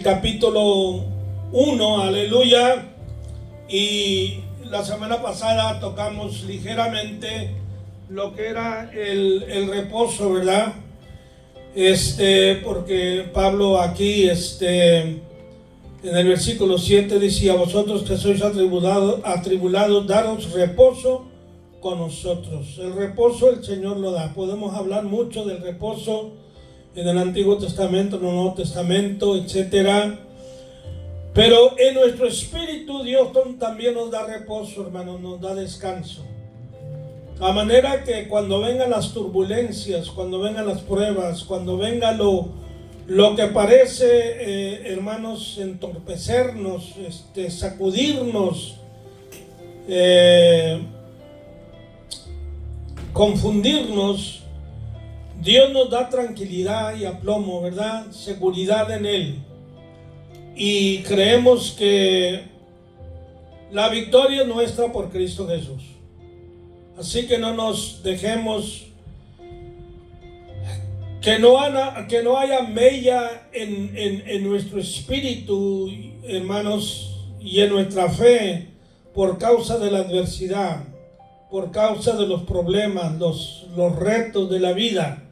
capítulo 1, aleluya. Y la semana pasada tocamos ligeramente lo que era el reposo, ¿verdad? Porque Pablo aquí, en el versículo 7 decía: vosotros que sois atribulados, daros reposo con nosotros. El reposo el Señor lo da. Podemos hablar mucho del reposo en el Antiguo Testamento, en el Nuevo Testamento, etcétera. Pero en nuestro espíritu Dios también nos da reposo, hermano, nos da descanso. A manera que cuando vengan las turbulencias, cuando vengan las pruebas, cuando venga lo que parece, hermanos, entorpecernos, sacudirnos, confundirnos, Dios nos da tranquilidad y aplomo, ¿verdad? Seguridad en Él. Y creemos que la victoria es nuestra por Cristo Jesús. Así que no nos dejemos, que no haya mella en nuestro espíritu, hermanos, y en nuestra fe por causa de la adversidad, por causa de los problemas, los retos de la vida,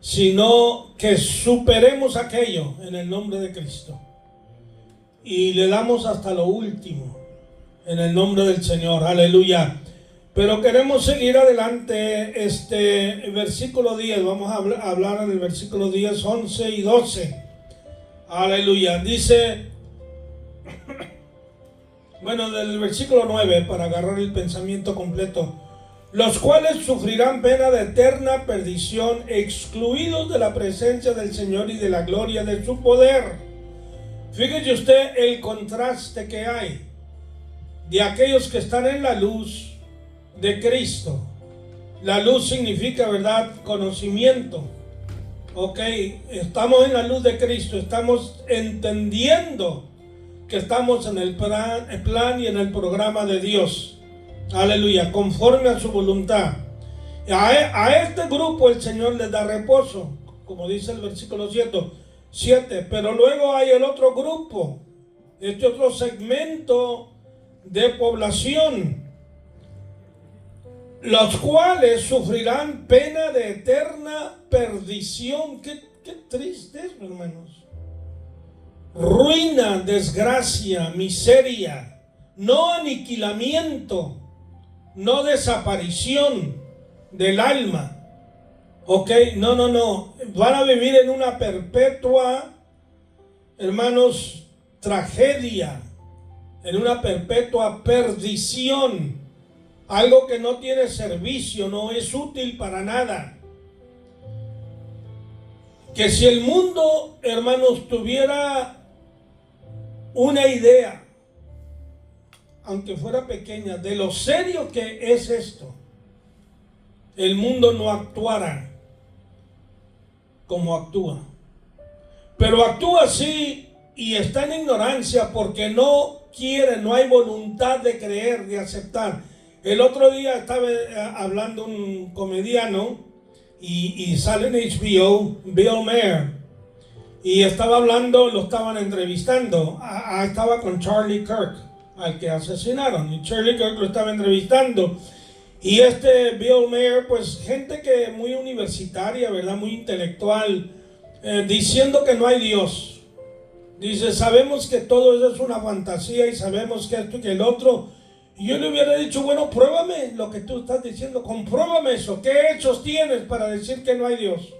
sino que superemos aquello en el nombre de Cristo. Y le damos hasta lo último en el nombre del Señor, aleluya. Pero queremos seguir adelante, versículo 10, vamos a hablar en el versículo 10, 11 y 12, aleluya. Dice, bueno, del versículo 9, para agarrar el pensamiento completo: los cuales sufrirán pena de eterna perdición, excluidos de la presencia del Señor y de la gloria de su poder. Fíjese usted el contraste que hay de aquellos que están en la luz de Cristo. La luz significa, ¿verdad?, conocimiento. Ok, estamos en la luz de Cristo, estamos entendiendo que estamos en el plan y en el programa de Dios. Aleluya, conforme a su voluntad. A este grupo el Señor les da reposo, como dice el versículo 7, pero luego hay el otro grupo, este otro segmento de población, los cuales sufrirán pena de eterna perdición. Qué triste es, hermanos. Ruina, desgracia, miseria, no aniquilamiento, no desaparición del alma. Ok, no. Van a vivir en una perpetua, hermanos, tragedia, en una perpetua perdición. Algo que no tiene servicio, no es útil para nada. Que si el mundo, hermanos, tuviera una idea, aunque fuera pequeña, de lo serio que es esto, el mundo no actuara como actúa. Pero actúa así y está en ignorancia porque no quiere, no hay voluntad de creer, de aceptar. El otro día estaba hablando un comediano y sale en HBO, Bill Maher, y estaba hablando, lo estaban entrevistando, estaba con Charlie Kirk, al que asesinaron, y Charlie Kirk lo estaba entrevistando. Y Bill Maher, pues gente que muy universitaria, ¿verdad?, muy intelectual, diciendo que no hay Dios. Dice, sabemos que todo eso es una fantasía y sabemos que esto y que el otro. Y yo le hubiera dicho, bueno, pruébame lo que tú estás diciendo, compruébame eso. ¿Qué hechos tienes para decir que no hay Dios?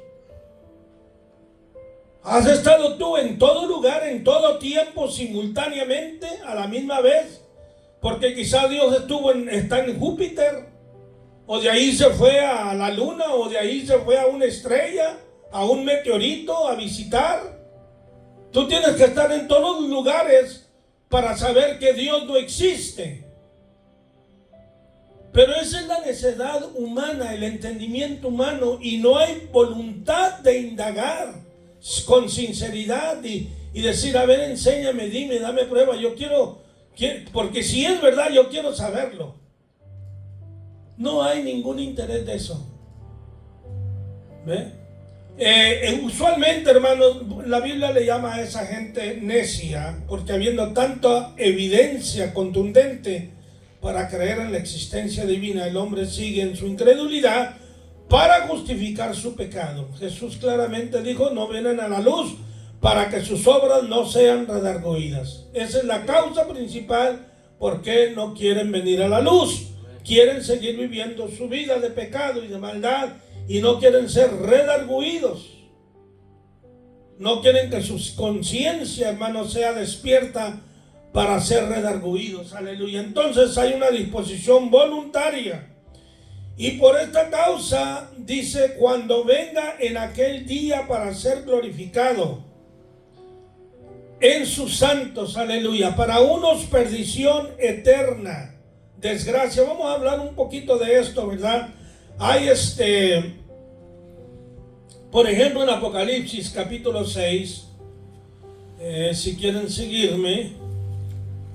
¿Has estado tú en todo lugar, en todo tiempo, simultáneamente, a la misma vez? Porque quizá Dios está en Júpiter, o de ahí se fue a la luna, o de ahí se fue a una estrella, a un meteorito, a visitar. Tú tienes que estar en todos los lugares para saber que Dios no existe. Pero esa es la necedad humana, el entendimiento humano, y no hay voluntad de indagar con sinceridad y decir, a ver, enséñame, dime, dame prueba, yo quiero, porque si es verdad, yo quiero saberlo. No hay ningún interés de eso. ¿Ve? Usualmente, hermanos, la Biblia le llama a esa gente necia, porque habiendo tanta evidencia contundente para creer en la existencia divina, el hombre sigue en su incredulidad para justificar su pecado. Jesús claramente dijo: no vienen a la luz para que sus obras no sean redarguidas. Esa es la causa principal por qué no quieren venir a la luz. Quieren seguir viviendo su vida de pecado y de maldad y no quieren ser redarguidos. No quieren que su conciencia, hermano, sea despierta para ser redarguidos. Aleluya. Entonces hay una disposición voluntaria. Y por esta causa dice: cuando venga en aquel día para ser glorificado en sus santos, aleluya, para unos perdición eterna, desgracia. Vamos a hablar un poquito de esto, ¿verdad? Hay por ejemplo, en Apocalipsis capítulo 6, si quieren seguirme,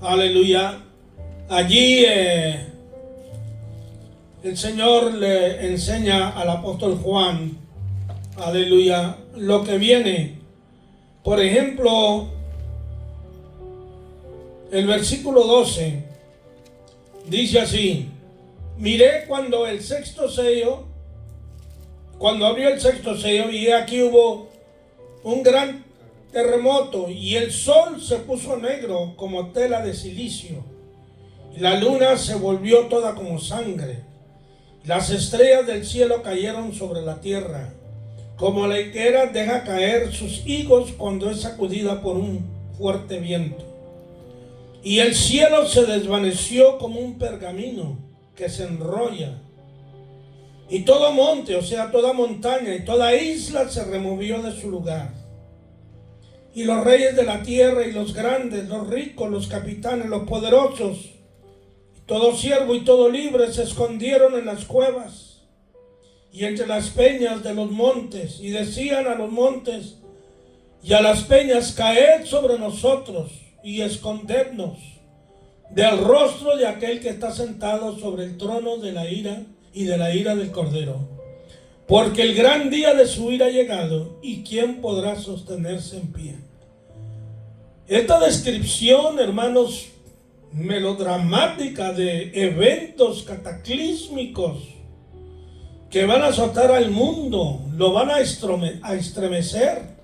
aleluya, allí el Señor le enseña al apóstol Juan, aleluya, lo que viene. Por ejemplo, el versículo 12 dice así: miré cuando abrió el sexto sello, y aquí hubo un gran terremoto, y el sol se puso negro como tela de silicio, y la luna se volvió toda como sangre, las estrellas del cielo cayeron sobre la tierra, como la higuera deja caer sus higos cuando es sacudida por un fuerte viento. Y el cielo se desvaneció como un pergamino que se enrolla. Y todo monte, o sea, toda montaña y toda isla se removió de su lugar. Y los reyes de la tierra y los grandes, los ricos, los capitanes, los poderosos, todo siervo y todo libre se escondieron en las cuevas y entre las peñas de los montes, y decían a los montes y a las peñas: caed sobre nosotros y escondednos del rostro de aquel que está sentado sobre el trono de la ira y de la ira del Cordero, porque el gran día de su ira ha llegado, y ¿quién podrá sostenerse en pie? Esta descripción, hermanos, melodramática de eventos cataclísmicos que van a azotar al mundo, lo van a estremecer.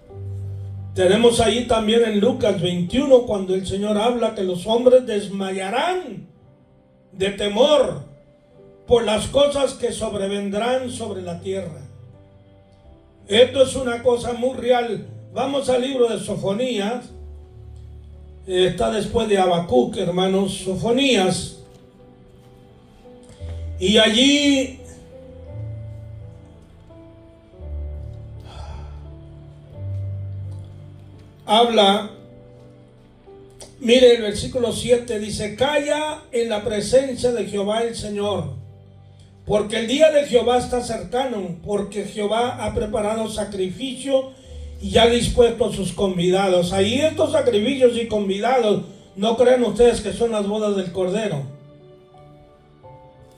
Tenemos ahí también en Lucas 21, cuando el Señor habla que los hombres desmayarán de temor por las cosas que sobrevendrán sobre la tierra. Esto es una cosa muy real. Vamos al libro de Sofonías. Está después de Habacuc, hermanos, Sofonías. Y allí habla, mire el versículo 7, dice: calla en la presencia de Jehová el Señor, porque el día de Jehová está cercano, porque Jehová ha preparado sacrificio y ha dispuesto a sus convidados. Ahí estos sacrificios y convidados, no crean ustedes que son las bodas del Cordero.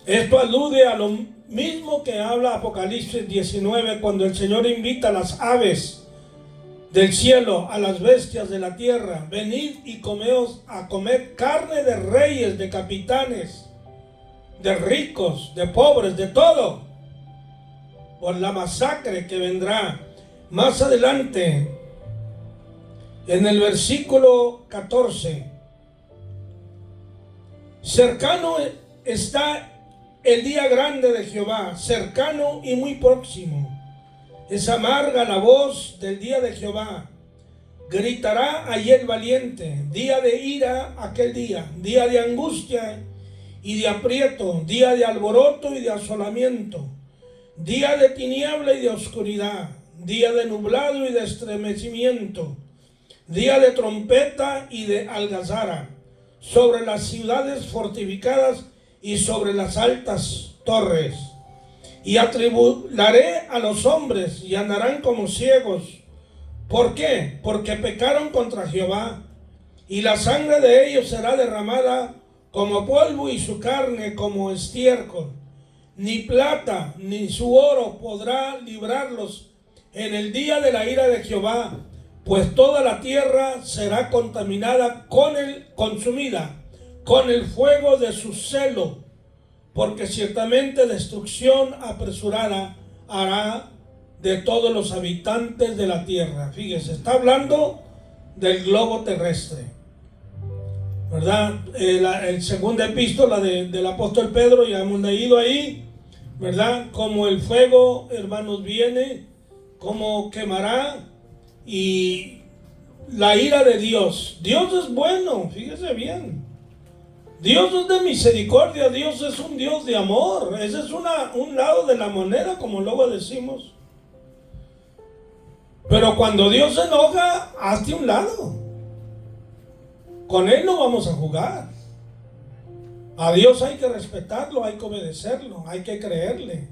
Esto alude a lo mismo que habla Apocalipsis 19, cuando el Señor invita a las aves del cielo, a las bestias de la tierra: venid y comeos a comer carne de reyes, de capitanes, de ricos, de pobres, de todo, por la masacre que vendrá. Más adelante, en el versículo 14, cercano está el día grande de Jehová, cercano y muy próximo. Es amarga la voz del día de Jehová. Gritará allí el valiente. Día de ira aquel día, día de angustia y de aprieto, día de alboroto y de asolamiento, día de tiniebla y de oscuridad, día de nublado y de estremecimiento, día de trompeta y de algazara, sobre las ciudades fortificadas y sobre las altas torres. Y atribularé a los hombres y andarán como ciegos. ¿Por qué? Porque pecaron contra Jehová, y la sangre de ellos será derramada como polvo y su carne como estiércol. Ni plata ni su oro podrá librarlos en el día de la ira de Jehová, pues toda la tierra será contaminada consumida con el fuego de su celo, porque ciertamente destrucción apresurada hará de todos los habitantes de la tierra. Fíjese, está hablando del globo terrestre, ¿verdad? El segunda epístola del apóstol Pedro, ya hemos leído ahí, ¿verdad? Como el fuego, hermanos, viene, como quemará, y la ira de Dios. Dios es bueno, fíjese bien. Dios es de misericordia, Dios es un Dios de amor. Ese es un lado de la moneda, como luego decimos. Pero cuando Dios se enoja, hazte un lado. Con Él no vamos a jugar. A Dios hay que respetarlo, hay que obedecerlo, hay que creerle.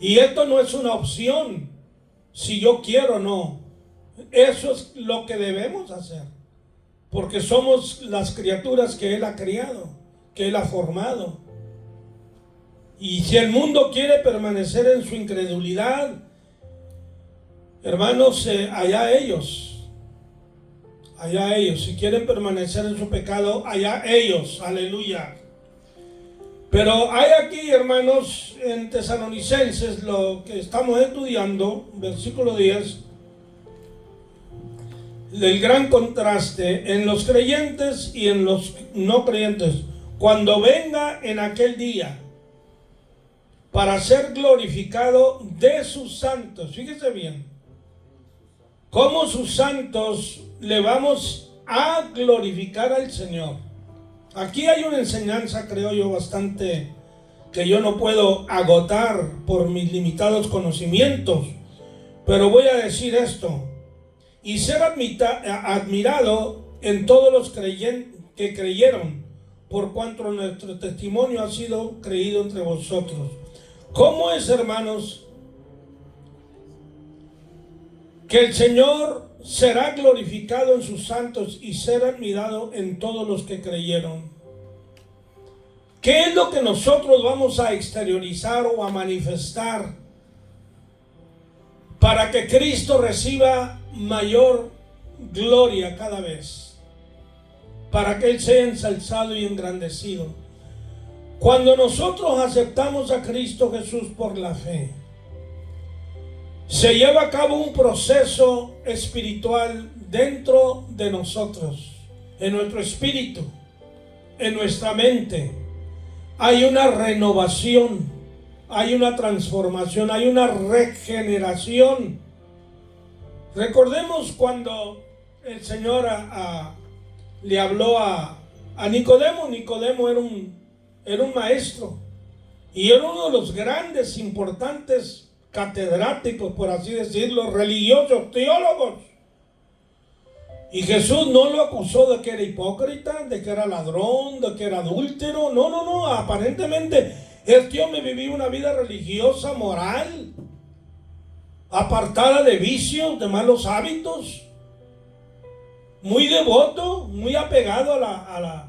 Y esto no es una opción, si yo quiero o no. Eso es lo que debemos hacer. Porque somos las criaturas que Él ha criado, que Él ha formado. Y si el mundo quiere permanecer en su incredulidad, hermanos, allá ellos. Si quieren permanecer en su pecado, allá ellos, aleluya. Pero hay aquí, hermanos, en Tesalonicenses, lo que estamos estudiando, versículo 10, el gran contraste en los creyentes y en los no creyentes. Cuando venga en aquel día para ser glorificado de sus santos. Fíjese bien, como sus santos le vamos a glorificar al Señor. Aquí hay una enseñanza, creo yo, bastante que yo no puedo agotar por mis limitados conocimientos, pero voy a decir esto: y ser admirado en todos los que creyeron, por cuanto nuestro testimonio ha sido creído entre vosotros. ¿Cómo es, hermanos, que el Señor será glorificado en sus santos y será admirado en todos los que creyeron? ¿Qué es lo que nosotros vamos a exteriorizar o a manifestar para que Cristo reciba mayor gloria cada vez? Para que Él sea ensalzado y engrandecido. Cuando nosotros aceptamos a Cristo Jesús por la fe, se lleva a cabo un proceso espiritual dentro de nosotros, en nuestro espíritu, en nuestra mente. Hay una renovación, hay una transformación, hay una regeneración. Recordemos cuando el Señor le habló a Nicodemo. Nicodemo era un maestro y era uno de los grandes, importantes catedráticos, por así decirlo, religiosos, teólogos. Y Jesús no lo acusó de que era hipócrita, de que era ladrón, de que era adúltero. No. Aparentemente este hombre vivía una vida religiosa, moral, apartada de vicios, de malos hábitos, muy devoto, muy apegado a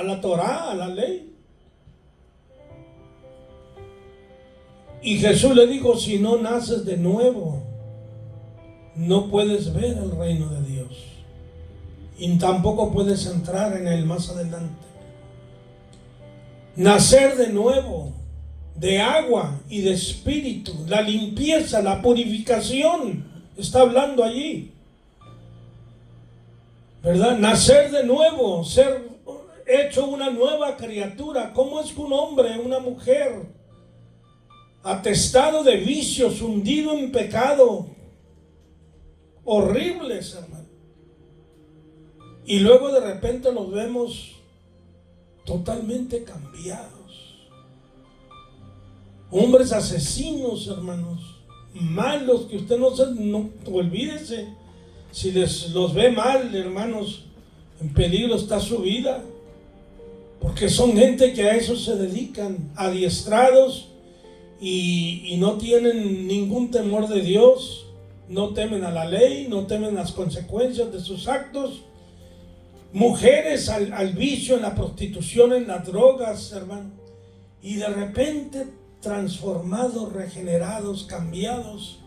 la Torá, a la ley. Y Jesús le dijo: si no naces de nuevo, no puedes ver el reino de Dios, y tampoco puedes entrar en él más adelante. Nacer de nuevo, de agua y de espíritu, la limpieza, la purificación, está hablando allí, ¿verdad? Nacer de nuevo, ser hecho una nueva criatura. ¿Cómo es que un hombre, una mujer, atestado de vicios, hundido en pecado, horribles, hermano, y luego de repente los vemos totalmente cambiados? Hombres asesinos, hermanos, malos, que usted no olvídese, si los ve mal, hermanos, en peligro está su vida, porque son gente que a eso se dedican, adiestrados, y no tienen ningún temor de Dios, no temen a la ley, no temen las consecuencias de sus actos. Mujeres al vicio, en la prostitución, en las drogas, hermano, y de repente transformados, regenerados, cambiados.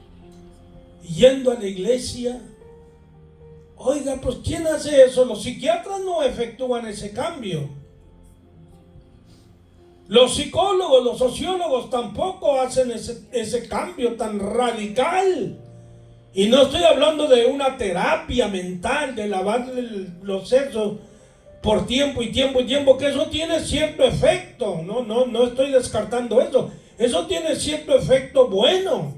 yendo a la iglesia. Oiga, pues ¿quién hace eso? Los psiquiatras no efectúan ese cambio. Los psicólogos, los sociólogos tampoco hacen ese cambio tan radical. Y no estoy hablando de una terapia mental, de lavarle los sesos por tiempo y tiempo y tiempo, que eso tiene cierto efecto. No estoy descartando eso. Eso tiene cierto efecto bueno.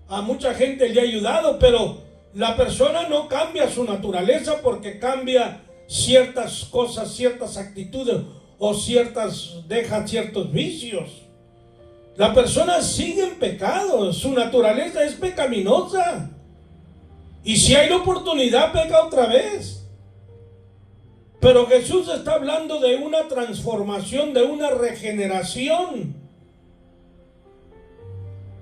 A mucha gente le ha ayudado, pero la persona no cambia su naturaleza porque cambia ciertas cosas, ciertas actitudes o deja ciertos vicios. La persona sigue en pecado, su naturaleza es pecaminosa. Y si hay la oportunidad, peca otra vez. Pero Jesús está hablando de una transformación, de una regeneración.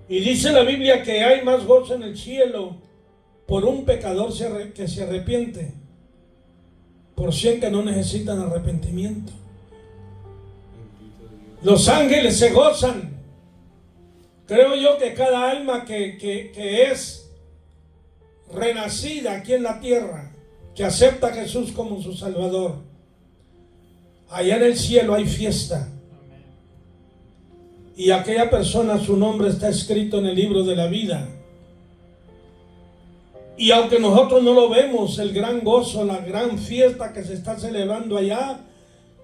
Y dice la Biblia que hay más gozo en el cielo por un pecador que se arrepiente, por 100 que no necesitan arrepentimiento. Los ángeles se gozan. Creo yo que cada alma que es renacida aquí en la tierra, que acepta a Jesús como su Salvador, allá en el cielo hay fiesta. Y aquella persona, su nombre está escrito en el libro de la vida. Y aunque nosotros no lo vemos, el gran gozo, la gran fiesta que se está celebrando allá,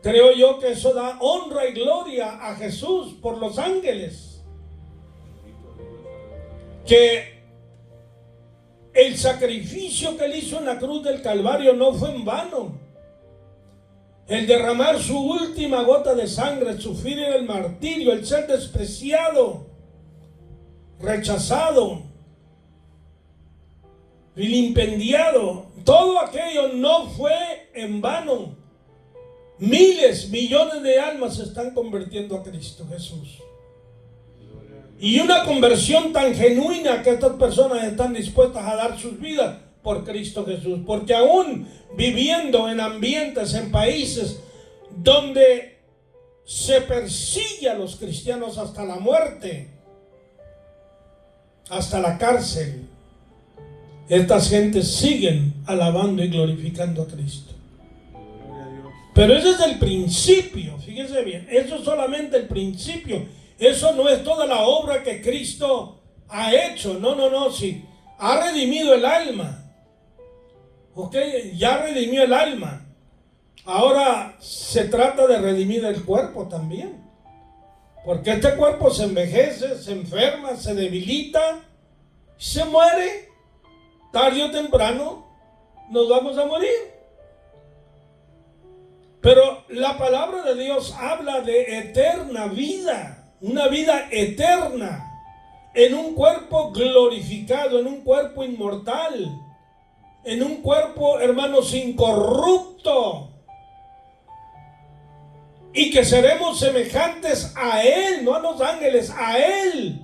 creo yo que eso da honra y gloria a Jesús por los ángeles. Que el sacrificio que él hizo en la cruz del Calvario no fue en vano. El derramar su última gota de sangre, el sufrir el martirio, el ser despreciado, rechazado, vilipendiado, todo aquello no fue en vano. Miles, millones de almas se están convirtiendo a Cristo Jesús. Y una conversión tan genuina que estas personas están dispuestas a dar sus vidas por Cristo Jesús. Porque aún viviendo en ambientes, en países donde se persigue a los cristianos hasta la muerte, hasta la cárcel, estas gentes siguen alabando y glorificando a Cristo. Pero ese es el principio, fíjese bien, eso es solamente el principio. Eso no es toda la obra que Cristo ha hecho. No, sí. Ha redimido el alma. Ok, ya redimió el alma. Ahora se trata de redimir el cuerpo también. Porque este cuerpo se envejece, se enferma, se debilita, se muere. Tarde o temprano nos vamos a morir. Pero la palabra de Dios habla de eterna vida. Una vida eterna, en un cuerpo glorificado, en un cuerpo inmortal, en un cuerpo, hermanos, incorrupto, y que seremos semejantes a Él, no a los ángeles, a Él,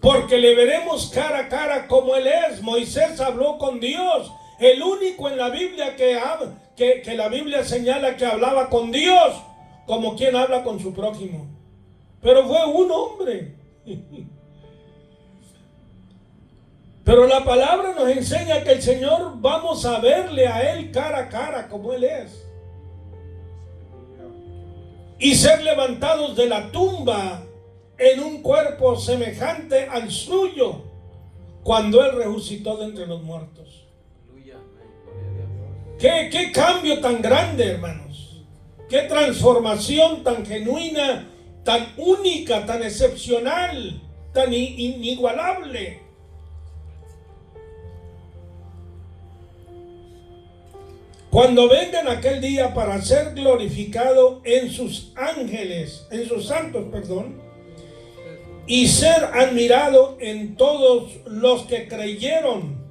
porque le veremos cara a cara como Él es. Moisés habló con Dios, el único en la Biblia que la Biblia señala que hablaba con Dios, como quien habla con su prójimo. Pero fue un hombre. Pero la palabra nos enseña que el Señor vamos a verle a Él cara a cara como Él es. Y ser levantados de la tumba en un cuerpo semejante al suyo cuando Él resucitó de entre los muertos. ¿Qué cambio tan grande, hermanos? Qué transformación tan genuina, tan única, tan excepcional, tan inigualable. Cuando vengan aquel día para ser glorificado en sus ángeles, en sus santos, y ser admirado en todos los que creyeron.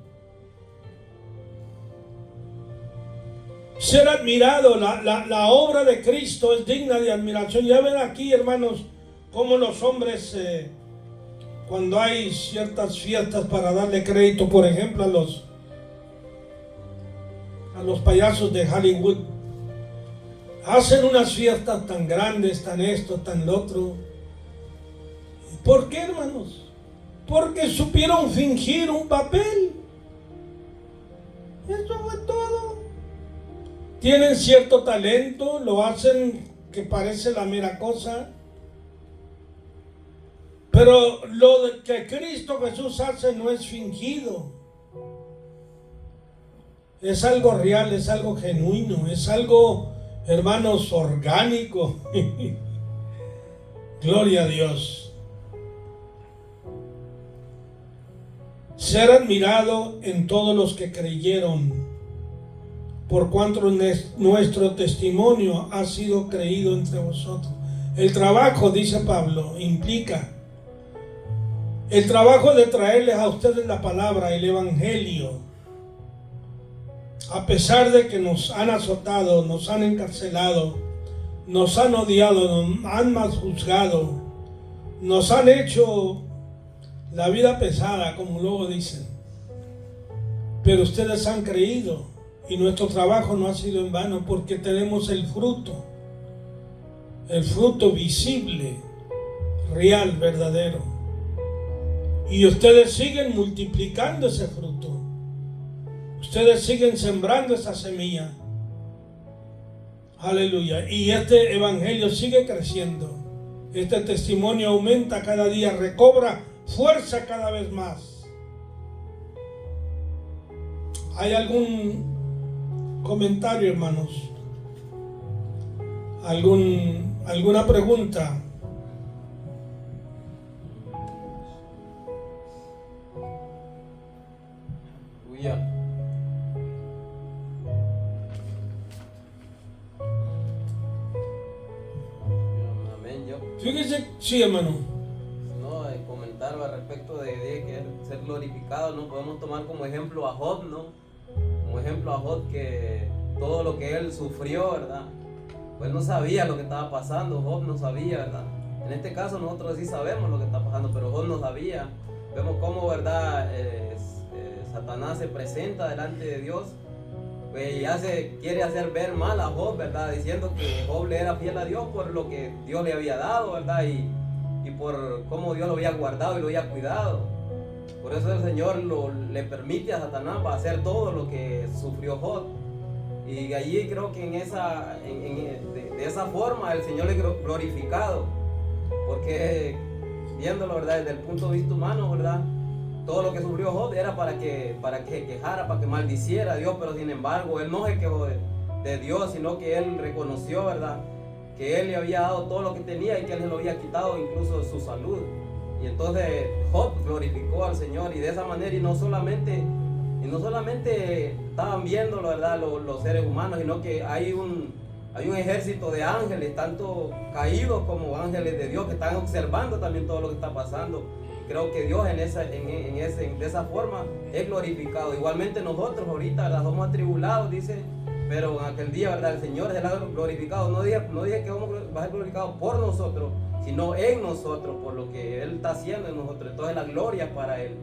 Ser admirado, la obra de Cristo es digna de admiración. Ya ven aquí, hermanos, cómo los hombres, cuando hay ciertas fiestas para darle crédito, por ejemplo, a los payasos de Hollywood, hacen unas fiestas tan grandes, tan esto, tan lo otro. ¿Por qué, hermanos? porque supieron fingir un papel. Eso fue todo. Tienen cierto talento, lo hacen que parece la mera cosa. Pero lo que Cristo Jesús hace no es fingido. Es algo real, es algo genuino, es algo, hermanos, orgánico. Gloria a Dios. Ser admirado en todos los que creyeron, por cuanto nuestro testimonio ha sido creído entre vosotros. El trabajo, dice Pablo, implica el trabajo de traerles a ustedes la palabra, el evangelio. A pesar de que nos han azotado, nos han encarcelado, nos han odiado, nos han mal juzgado, nos han hecho la vida pesada, como luego dicen. Pero ustedes han creído y nuestro trabajo no ha sido en vano, porque tenemos el fruto visible, real, verdadero. Y ustedes siguen multiplicando ese fruto. Ustedes siguen sembrando esa semilla. Aleluya. Y este evangelio sigue creciendo. Este testimonio aumenta cada día, recobra fuerza cada vez más. ¿Hay algún comentario, hermanos? ¿Alguna pregunta? Fíjese, sí, hermano. No, comentar al respecto de que ser glorificado, no podemos tomar como ejemplo a Job, ¿no? Como ejemplo a Job, que todo lo que él sufrió, ¿verdad? Pues no sabía lo que estaba pasando, Job no sabía, ¿verdad? En este caso nosotros sí sabemos lo que está pasando, pero Job no sabía. Vemos cómo, ¿verdad? Satanás se presenta delante de Dios, pues, y quiere hacer ver mal a Job, ¿verdad? Diciendo que Job le era fiel a Dios por lo que Dios le había dado, ¿verdad? Y por cómo Dios lo había guardado y lo había cuidado. Por eso el Señor le permite a Satanás para hacer todo lo que sufrió Job. Y allí creo que de esa forma el Señor es glorificado. Porque viéndolo, ¿verdad? Desde el punto de vista humano, ¿verdad? Todo lo que sufrió Job era para que quejara, para que maldiciera a Dios, pero sin embargo él no se quejó de Dios, sino que él reconoció, ¿verdad?, que él le había dado todo lo que tenía y que él se lo había quitado, incluso su salud. Y entonces Job glorificó al Señor, y de esa manera, y no solamente estaban viéndolo, ¿verdad?, los seres humanos, sino que hay un ejército de ángeles, tanto caídos como ángeles de Dios, que están observando también todo lo que está pasando. Creo que Dios de esa forma es glorificado. Igualmente nosotros ahorita, ¿verdad?, somos atribulados, dice, pero en aquel día, ¿verdad?, el Señor será glorificado. No dije que va a ser glorificado por nosotros, sino en nosotros, por lo que Él está haciendo en nosotros. Entonces la gloria para Él,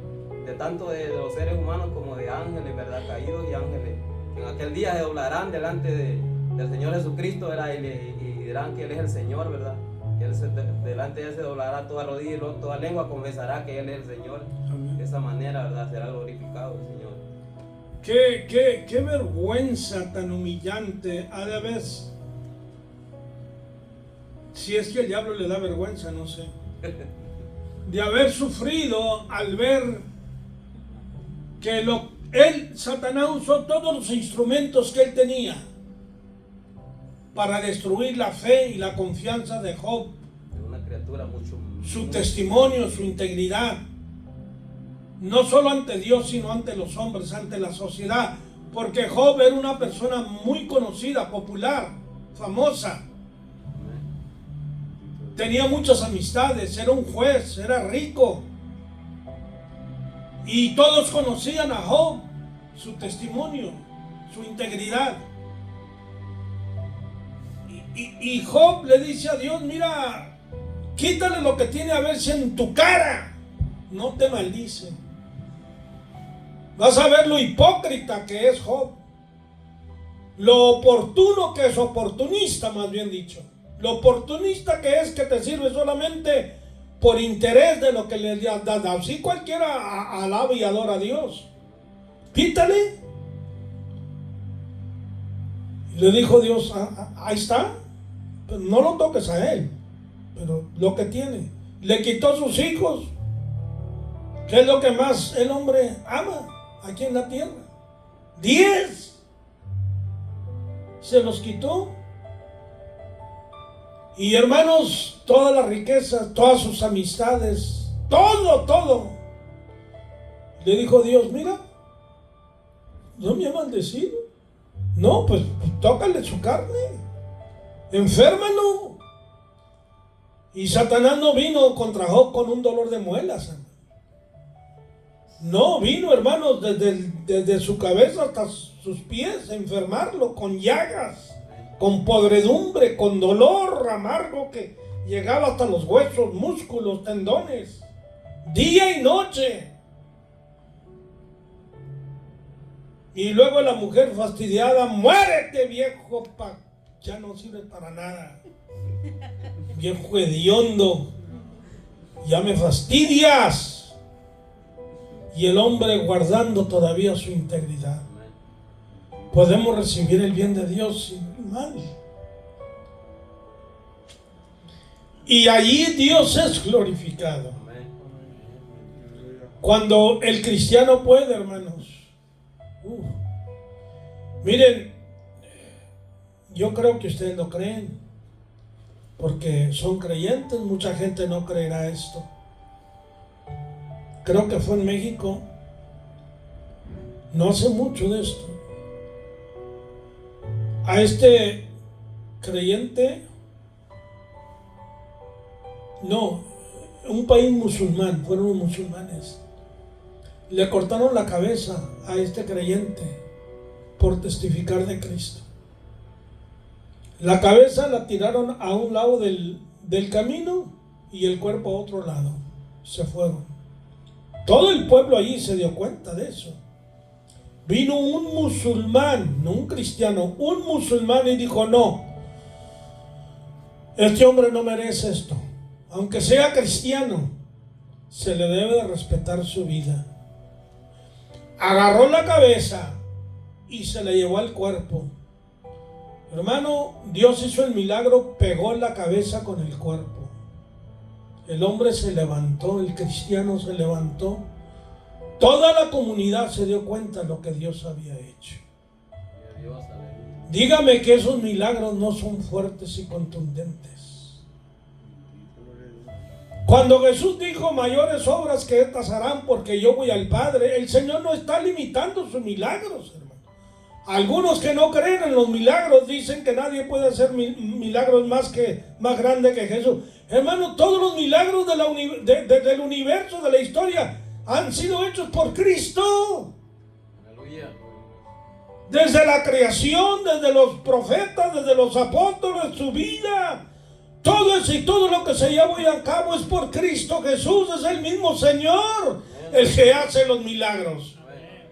de tanto de los seres humanos como de ángeles, ¿verdad?, caídos y ángeles, que en aquel día se doblarán delante del Señor Jesucristo, ¿verdad?, y dirán que Él es el Señor, ¿verdad?, que delante de Él se doblará toda rodilla y toda lengua confesará que Él es el Señor. Amén. De esa manera, ¿verdad?, será glorificado el Señor. Qué vergüenza tan humillante ha de haber, si es que el diablo le da vergüenza, no sé, de haber sufrido al ver que Satanás usó todos los instrumentos que él tenía para destruir la fe y la confianza de Job, una criatura su testimonio, su integridad, no solo ante Dios, sino ante los hombres, ante la sociedad, porque Job era una persona muy conocida, popular, famosa, tenía muchas amistades, era un juez, era rico, y todos conocían a Job, su testimonio, su integridad. Y Job le dice a Dios: mira, quítale lo que tiene, a ver si en tu cara no te maldice. Vas a ver lo hipócrita que es Job, lo oportuno que es, oportunista más bien dicho, lo oportunista que es, que te sirve solamente por interés de lo que le has dado. Así cualquiera alaba y adora a Dios. Quítale. Le dijo Dios, ahí está, pero no lo toques a él, pero lo que tiene. Le quitó sus hijos, que es lo que más el hombre ama aquí en la tierra. 10 se los quitó. Y hermanos, todas las riquezas, todas sus amistades, todo. Le dijo Dios, mira, no me ha maldecido. No, pues tócale su carne, enférmalo. Y Satanás no vino contra Job con un dolor de muelas. No, vino, hermanos, desde su cabeza hasta sus pies, a enfermarlo con llagas, con podredumbre, con dolor amargo que llegaba hasta los huesos, músculos, tendones, día y noche. Y luego la mujer fastidiada, muérete viejo, ya no sirve para nada. Viejo hediondo, ya me fastidias. Y el hombre guardando todavía su integridad. Podemos recibir el bien de Dios sin mal. Y allí Dios es glorificado. Cuando el cristiano puede, hermanos. Miren, yo creo que ustedes lo creen, porque son creyentes. Mucha gente no creerá esto. Creo que fue en México, no hace mucho de esto. A este creyente, no, un país musulmán, fueron los musulmanes, le cortaron la cabeza a este creyente por testificar de Cristo. La cabeza la tiraron a un lado del camino y el cuerpo a otro lado. Se fueron. Todo el pueblo allí se dio cuenta de eso. Vino un musulmán, no un cristiano, un musulmán, y dijo: no, este hombre no merece esto. Aunque sea cristiano, se le debe de respetar su vida. Agarró la cabeza y se le llevó al cuerpo. Hermano, Dios hizo el milagro, pegó la cabeza con el cuerpo. El hombre se levantó, el cristiano se levantó. Toda la comunidad se dio cuenta de lo que Dios había hecho. Dígame que esos milagros no son fuertes y contundentes. Cuando Jesús dijo: mayores obras que estas harán porque yo voy al Padre, el Señor no está limitando sus milagros, hermano. Algunos que no creen en los milagros dicen que nadie puede hacer milagros más grandes que Jesús. Hermano, todos los milagros del universo, de la historia, han sido hechos por Cristo. Aleluya. Desde la creación, desde los profetas, desde los apóstoles, su vida. Todo eso y todo lo que se lleva hoy a cabo es por Cristo Jesús. Es el mismo Señor el que hace los milagros.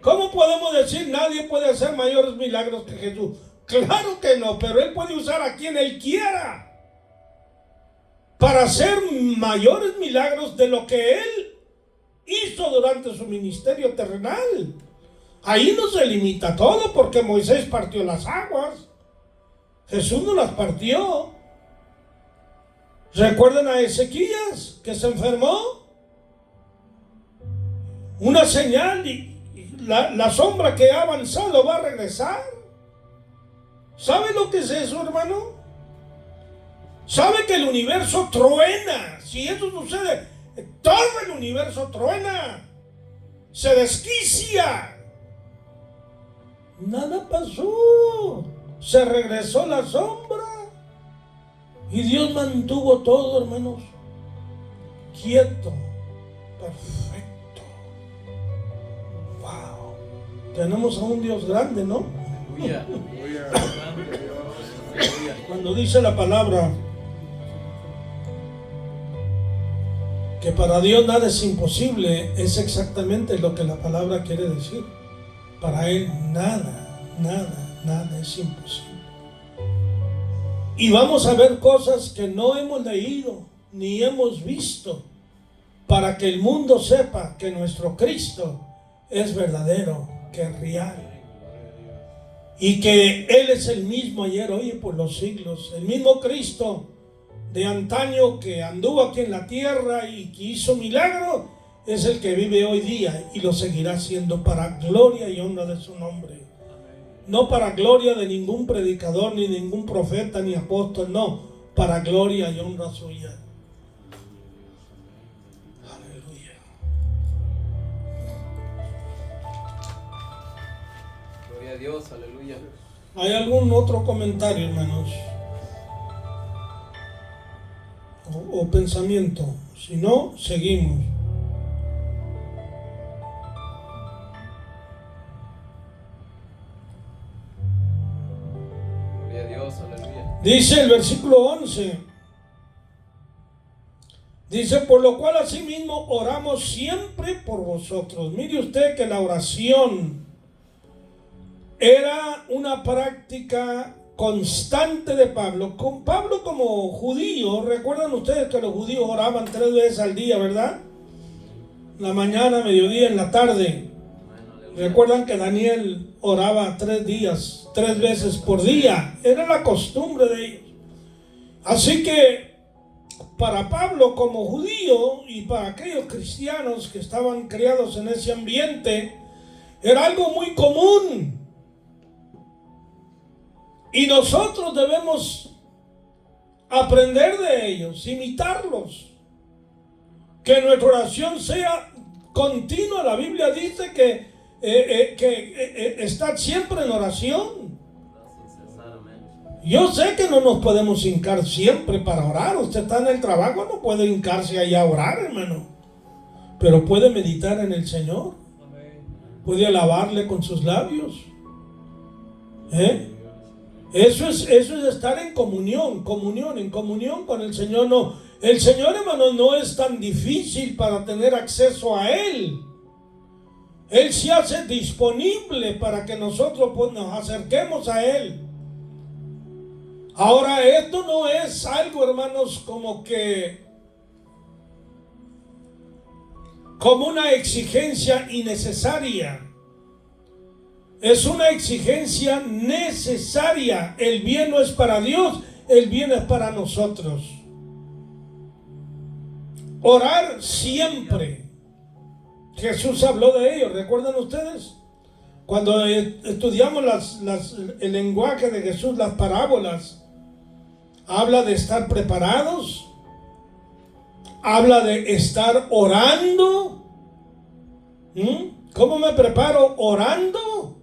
¿Cómo podemos decir nadie puede hacer mayores milagros que Jesús? Claro que no, pero Él puede usar a quien Él quiera para hacer mayores milagros de lo que Él hizo durante su ministerio terrenal. Ahí no se limita todo, porque Moisés partió las aguas, Jesús no las partió. ¿Recuerdan a Ezequías que se enfermó? Una señal y la sombra que ha avanzado va a regresar. ¿Sabe lo que es eso, hermano? ¿Sabe que el universo truena? Si eso sucede, todo el universo truena, se desquicia. Nada pasó, se regresó la sombra y Dios mantuvo todo, hermanos, quieto, perfecto. Wow, tenemos a un Dios grande, ¿no? Cuando dice la palabra que para Dios nada es imposible, es exactamente lo que la palabra quiere decir. Para Él nada es imposible. Y vamos a ver cosas que no hemos leído ni hemos visto, para que el mundo sepa que nuestro Cristo es verdadero, que es real, y que Él es el mismo ayer, hoy y por los siglos. El mismo Cristo de antaño que anduvo aquí en la tierra y que hizo milagros, es el que vive hoy día y lo seguirá haciendo para gloria y honra de su nombre. No para gloria de ningún predicador, ni ningún profeta, ni apóstol, no, para gloria y honra suya. Aleluya. Gloria a Dios, aleluya. ¿Hay algún otro comentario, hermanos? O pensamiento. Si no, seguimos. Gloria a Dios, aleluya. Dice el versículo 11. Dice, por lo cual asimismo oramos siempre por vosotros. Mire usted que la oración era una práctica constante de Pablo. Con Pablo como judío, recuerdan ustedes que los judíos oraban 3 veces al día, ¿verdad? La mañana, mediodía, en la tarde. Recuerdan que Daniel oraba 3 veces por día. Era la costumbre de ellos. Así que para Pablo como judío y para aquellos cristianos que estaban criados en ese ambiente, era algo muy común. Y nosotros debemos aprender de ellos, imitarlos. Que nuestra oración sea continua. La Biblia dice que estar siempre en oración. Yo sé que no nos podemos hincar siempre para orar. Usted está en el trabajo, no puede hincarse allá a orar, hermano. Pero puede meditar en el Señor. Puede alabarle con sus labios. Eso es estar en comunión con el Señor. No, el Señor, hermano, no es tan difícil para tener acceso a Él. Él se hace disponible para que nosotros nos acerquemos a Él. Ahora, esto no es algo, hermanos, como una exigencia innecesaria. Es una exigencia necesaria. El bien no es para Dios, el bien es para nosotros. Orar siempre. Jesús habló de ello, ¿recuerdan ustedes? Cuando estudiamos el lenguaje de Jesús, las parábolas, habla de estar preparados, habla de estar orando. ¿Cómo me preparo? Orando.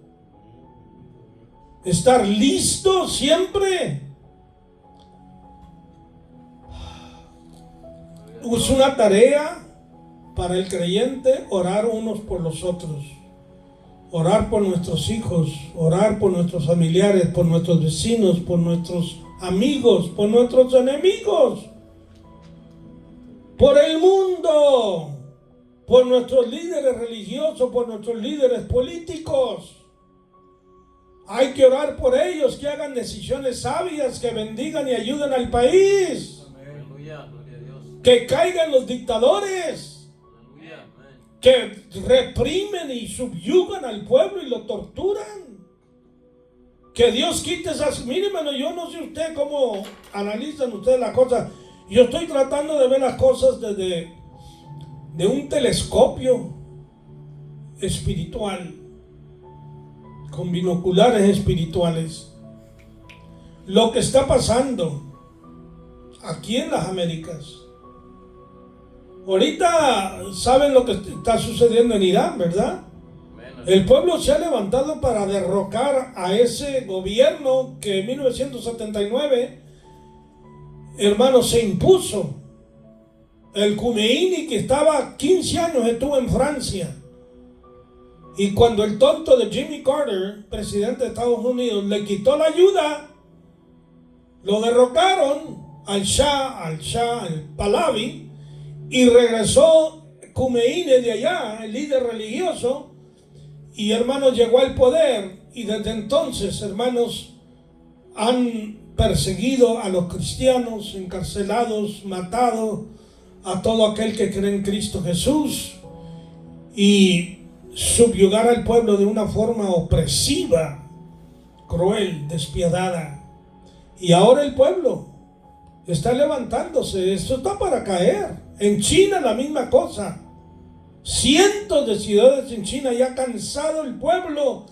Estar listo siempre. Es una tarea para el creyente orar unos por los otros. Orar por nuestros hijos, orar por nuestros familiares, por nuestros vecinos, por nuestros amigos, por nuestros enemigos, por el mundo, por nuestros líderes religiosos, por nuestros líderes políticos. Hay que orar por ellos, que hagan decisiones sabias, que bendigan y ayuden al país. Aleluya, gloria a Dios. Que caigan los dictadores. Que reprimen y subyugan al pueblo y lo torturan. Que Dios quite esas... Mire, hermano, yo no sé usted cómo analizan ustedes las cosas. Yo estoy tratando de ver las cosas desde un telescopio espiritual, con binoculares espirituales. Lo que está pasando aquí en las Américas. Ahorita saben lo que está sucediendo en Irán, ¿verdad? El pueblo se ha levantado para derrocar a ese gobierno que en 1979, hermano, se impuso. El Khomeini, que estaba 15 años, estuvo en Francia. Y cuando el tonto de Jimmy Carter, presidente de Estados Unidos, le quitó la ayuda, lo derrocaron al Pahlavi, y regresó Khomeini de allá, el líder religioso, y hermanos, llegó al poder. Y desde entonces, hermanos, han perseguido a los cristianos, encarcelados, matado a todo aquel que cree en Cristo Jesús y subyugar al pueblo de una forma opresiva, cruel, despiadada. Y ahora el pueblo está levantándose. Esto está para caer. En China la misma cosa. Cientos de ciudades en China ya ha cansado el pueblo,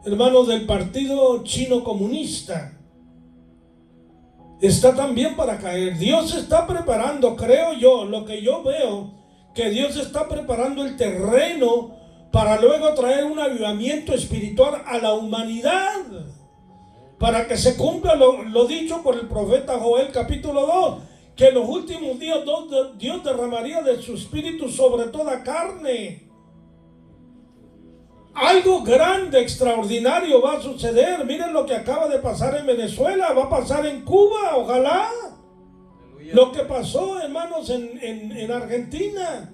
hermanos, del partido chino comunista. Está también para caer. Dios está preparando, creo yo, lo que yo veo, que Dios está preparando el terreno para luego traer un avivamiento espiritual a la humanidad, para que se cumpla lo dicho por el profeta Joel capítulo 2, que en los últimos días Dios derramaría de su espíritu sobre toda carne. Algo grande, extraordinario va a suceder. Miren lo que acaba de pasar en Venezuela, va a pasar en Cuba, ojalá. Aleluya. Lo que pasó, hermanos, en Argentina.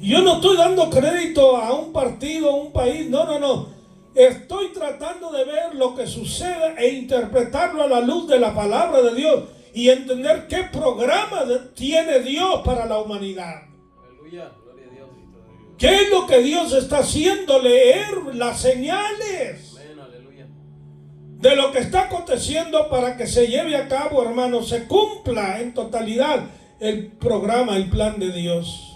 Yo no estoy dando crédito a un partido, a un país, no. Estoy tratando de ver lo que sucede e interpretarlo a la luz de la palabra de Dios y entender qué programa tiene Dios para la humanidad. Aleluya, gloria a Dios. ¿Qué es lo que Dios está haciendo? Leer las señales. Amén, aleluya. De lo que está aconteciendo para que se lleve a cabo, hermanos, se cumpla en totalidad el programa, el plan de Dios.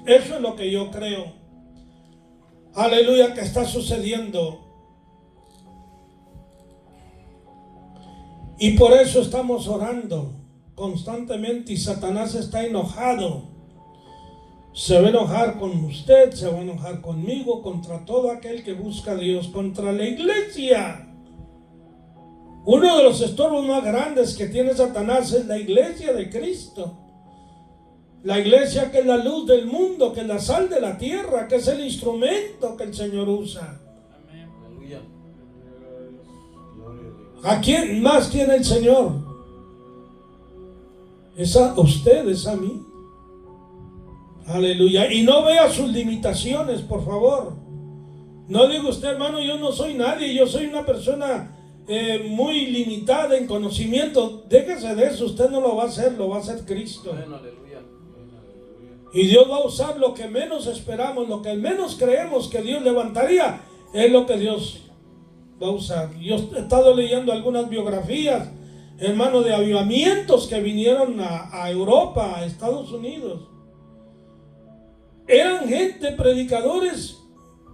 Eso es lo que yo creo. Aleluya, que está sucediendo. Y por eso estamos orando constantemente y Satanás está enojado. Se va a enojar con usted, se va a enojar conmigo, contra todo aquel que busca a Dios, contra la iglesia. Uno de los estorbos más grandes que tiene Satanás es la iglesia de Cristo. La iglesia que es la luz del mundo, que es la sal de la tierra, que es el instrumento que el Señor usa. Amén. Aleluya. ¿A quién más tiene el Señor? ¿Es a usted, es a mí? Aleluya. Y no vea sus limitaciones, por favor. No diga usted, hermano, yo no soy nadie, yo soy una persona muy limitada en conocimiento. Déjese de eso, usted no lo va a hacer, lo va a hacer Cristo. Amén, aleluya. Y Dios va a usar lo que menos esperamos, lo que menos creemos que Dios levantaría, es lo que Dios va a usar. Yo he estado leyendo algunas biografías, hermano, de avivamientos que vinieron a Europa, a Estados Unidos. Eran gente, predicadores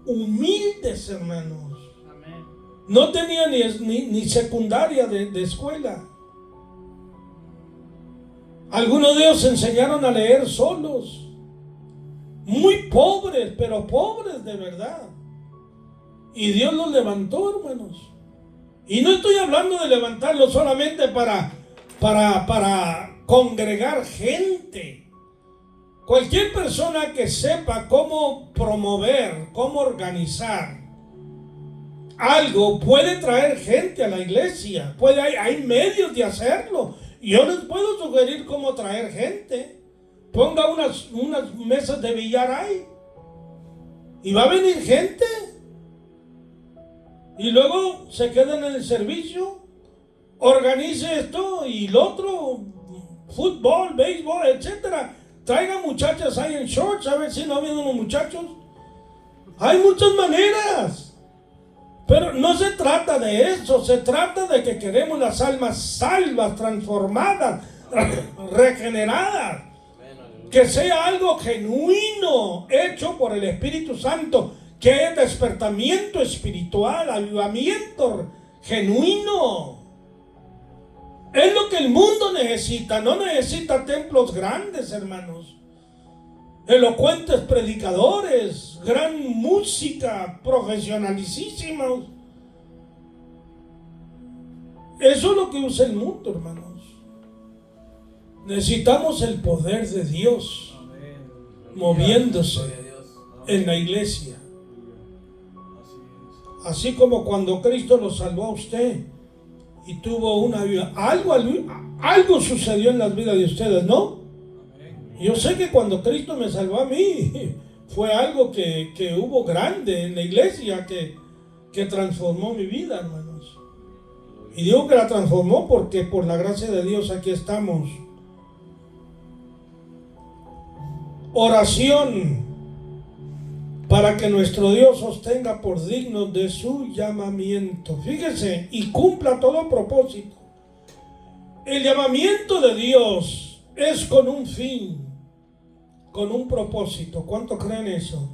humildes, hermanos. Amén. No tenían ni secundaria de escuela. Algunos de ellos enseñaron a leer solos. Muy pobres, pero pobres de verdad. Y Dios los levantó, hermanos. Y no estoy hablando de levantarlos solamente para congregar gente. Cualquier persona que sepa cómo promover, cómo organizar algo, puede traer gente a la iglesia. Hay medios de hacerlo. Yo les puedo sugerir cómo traer gente. Ponga unas mesas de billar ahí. Y va a venir gente. Y luego se quedan en el servicio. Organice esto y lo otro. Fútbol, béisbol, etcétera. Traigan muchachas ahí en shorts. A ver si no vienen los muchachos. Hay muchas maneras. Pero no se trata de eso. Se trata de que queremos las almas salvas, transformadas, regeneradas. Que sea algo genuino, hecho por el Espíritu Santo, que es despertamiento espiritual, avivamiento genuino. Es lo que el mundo necesita. No necesita templos grandes, hermanos, elocuentes predicadores, gran música, profesionalicísimos. Eso es lo que usa el mundo, hermanos. Necesitamos el poder de Dios moviéndose en la iglesia. Así como cuando Cristo lo salvó a usted y tuvo una vida, algo sucedió en las vidas de ustedes, ¿no? Yo sé que cuando Cristo me salvó a mí, fue algo que hubo grande en la iglesia que transformó mi vida, hermanos. Y digo que la transformó porque por la gracia de Dios aquí estamos. oración para que nuestro Dios os tenga por dignos de su llamamiento. Fíjese, y cumpla todo propósito. El llamamiento de Dios es con un fin, con un propósito. ¿Cuántos creen eso?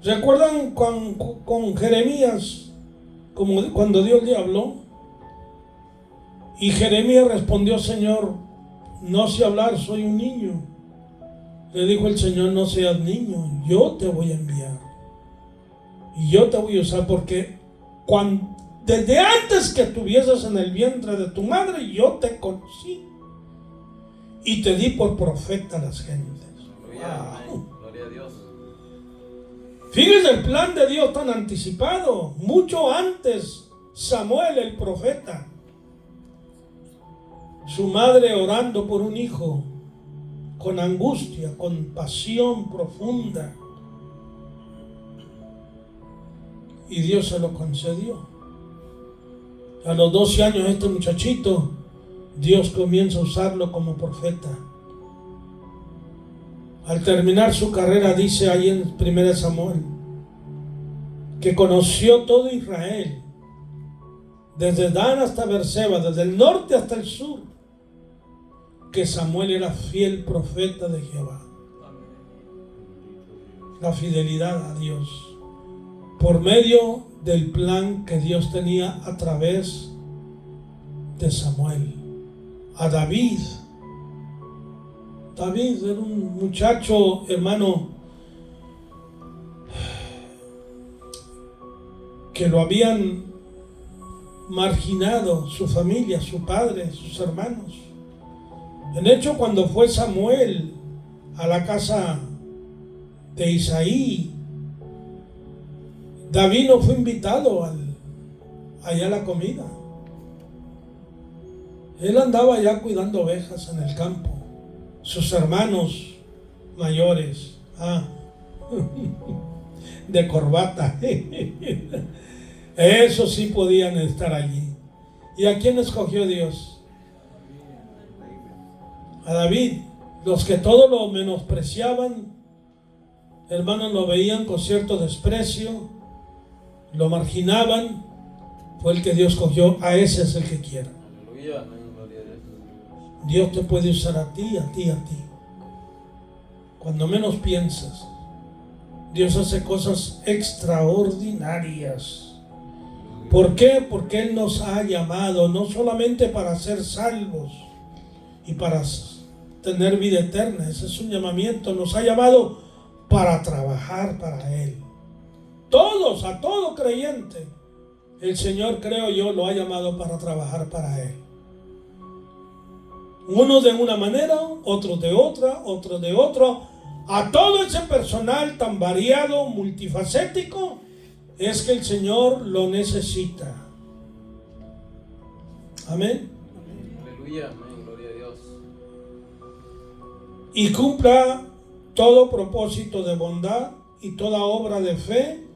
¿Recuerdan con Jeremías, como cuando Dios le habló? Y Jeremías respondió: Señor, no sé hablar, soy un niño. Le dijo el Señor: no seas niño, yo te voy a enviar. Y yo te voy a usar porque desde antes que estuvieses en el vientre de tu madre, yo te conocí. Y te di por profeta a las gentes. Wow. Gloria a Dios. Fíjense el plan de Dios tan anticipado. Mucho antes, Samuel el profeta, su madre orando por un hijo, con angustia, con pasión profunda. Y Dios se lo concedió. A los 12 años este muchachito, Dios comienza a usarlo como profeta. Al terminar su carrera, dice ahí en 1 Samuel, que conoció todo Israel, desde Dan hasta Beerseba, desde el norte hasta el sur, que Samuel era fiel profeta de Jehová. La fidelidad a Dios, por medio del plan que Dios tenía a través de Samuel. A David era un muchacho, hermano, que lo habían marginado su familia, su padre, sus hermanos. En hecho, cuando fue Samuel a la casa de Isaí, David no fue invitado allá a la comida. Él andaba allá cuidando ovejas en el campo. Sus hermanos mayores, de corbata, esos sí podían estar allí. ¿Y a quién escogió Dios? A David. Los que todos lo menospreciaban, hermanos, lo veían con cierto desprecio, lo marginaban, fue el que Dios escogió. A ese es el que quiera. Aleluya. Dios te puede usar a ti. Cuando menos piensas, Dios hace cosas extraordinarias. ¿Por qué? Porque Él nos ha llamado no solamente para ser salvos y para tener vida eterna. Ese es un llamamiento. Nos ha llamado para trabajar para Él. Todos, a todo creyente, el Señor, creo yo, lo ha llamado para trabajar para Él. Unos de una manera, otros de otra, otros de otra. A todo ese personal tan variado, multifacético, es que el Señor lo necesita. Amén. Aleluya, amén, gloria a Dios. Y cumpla todo propósito de bondad y toda obra de fe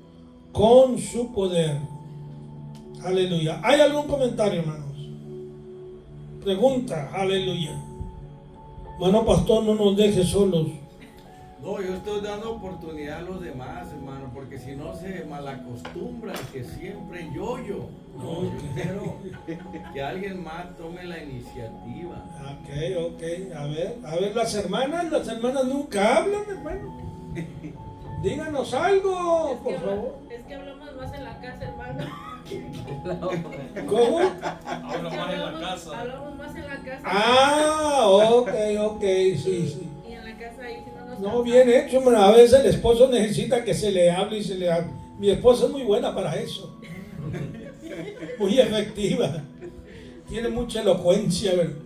con su poder. Aleluya. ¿Hay algún comentario, hermanos? Pregunta, aleluya. Hermano pastor, no nos deje solos. No, yo estoy dando oportunidad a los demás, hermano, porque si no se malacostumbran que siempre yo. No, yo quiero que alguien más tome la iniciativa. Ok. A ver, las hermanas nunca hablan, hermano. Díganos algo, por favor. Es que hablamos más en la casa, hermano. ¿Cómo? Hablamos más en la casa. Ok, sí. Y en la casa ahí si no nos No, bien hecho, hermano. A veces el esposo necesita que se le hable y se le hable. Mi esposa es muy buena para eso. Muy efectiva. Tiene mucha elocuencia, ¿verdad?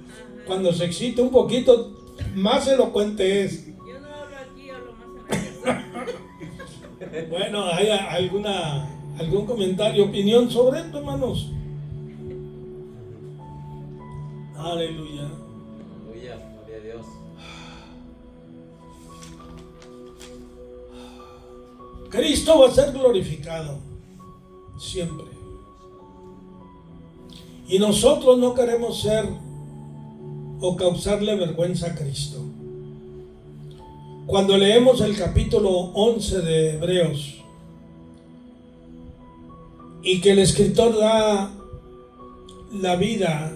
Cuando se excita un poquito, más elocuente es. Yo no hablo aquí, hablo más en la casa. Bueno, ¿hay algún comentario, opinión sobre esto, hermanos? Aleluya. Aleluya, gloria a Dios. Cristo va a ser glorificado siempre. Y nosotros no queremos ser o causarle vergüenza a Cristo. Cuando leemos el capítulo 11 de Hebreos y que el escritor da la vida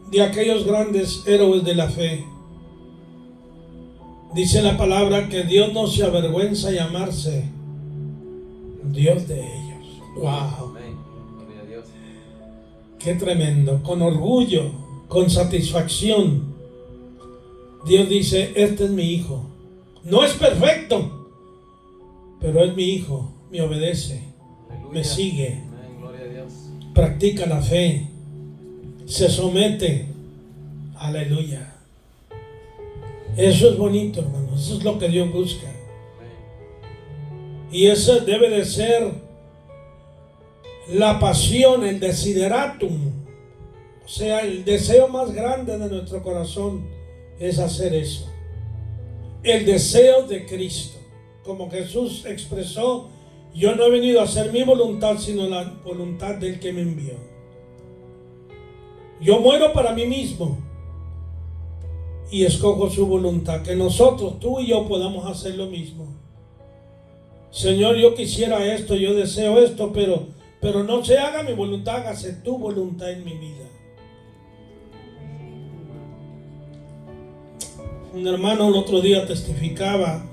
de aquellos grandes héroes de la fe, dice la palabra que Dios no se avergüenza llamarse Dios de ellos. ¡Wow! Amén. Gloria a Dios. ¡Qué tremendo! Con orgullo, con satisfacción, Dios dice, este es mi hijo. No es perfecto, pero es mi hijo, me obedece, Aleluya. me sigue, Amén. Gloria a Dios. practica la fe, se somete. Aleluya. Eso es bonito, hermano. Eso es lo que Dios busca. Amén. Y ese debe de ser la pasión, el desideratum. O sea, el deseo más grande de nuestro corazón es hacer eso. El deseo de Cristo. Como Jesús expresó, yo no he venido a hacer mi voluntad, sino la voluntad del que me envió. Yo muero para mí mismo y escojo su voluntad. Que nosotros, tú y yo, podamos hacer lo mismo. Señor, yo quisiera esto, yo deseo esto, pero no se haga mi voluntad, hágase tu voluntad en mi vida. Un hermano el otro día testificaba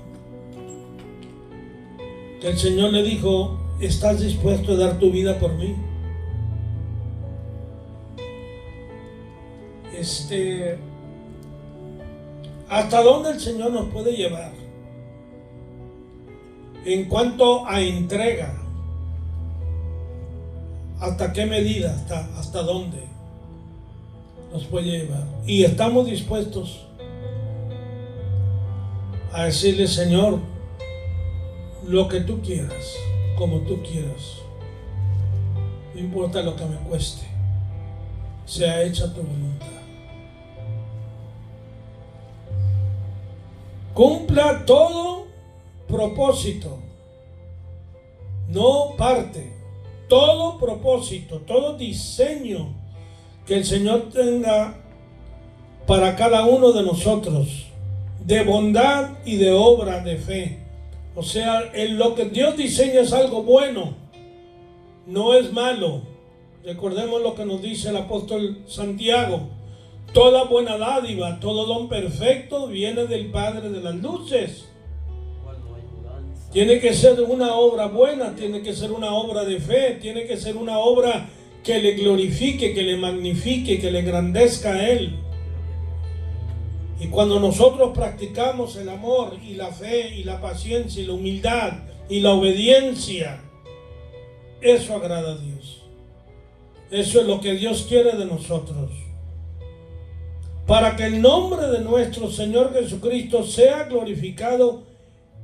que el Señor le dijo, ¿estás dispuesto a dar tu vida por mí? ¿Hasta dónde el Señor nos puede llevar? En cuanto a entrega, ¿hasta qué medida? ¿Hasta dónde nos puede llevar? Y estamos dispuestos a decirle, Señor, lo que tú quieras, como tú quieras, no importa lo que me cueste, sea hecha tu voluntad. Cumpla todo propósito, no parte, todo propósito, todo diseño que el Señor tenga para cada uno de nosotros, de bondad y de obra de fe. O sea, lo que Dios diseña es algo bueno, no es malo. Recordemos lo que nos dice el apóstol Santiago: toda buena dádiva, todo don perfecto viene del Padre de las luces. Tiene que ser una obra buena, tiene que ser una obra de fe, tiene que ser una obra que le glorifique, que le magnifique, que le engrandezca a Él. Y cuando nosotros practicamos el amor y la fe y la paciencia y la humildad y la obediencia, eso agrada a Dios. Eso es lo que Dios quiere de nosotros. Para que el nombre de nuestro Señor Jesucristo sea glorificado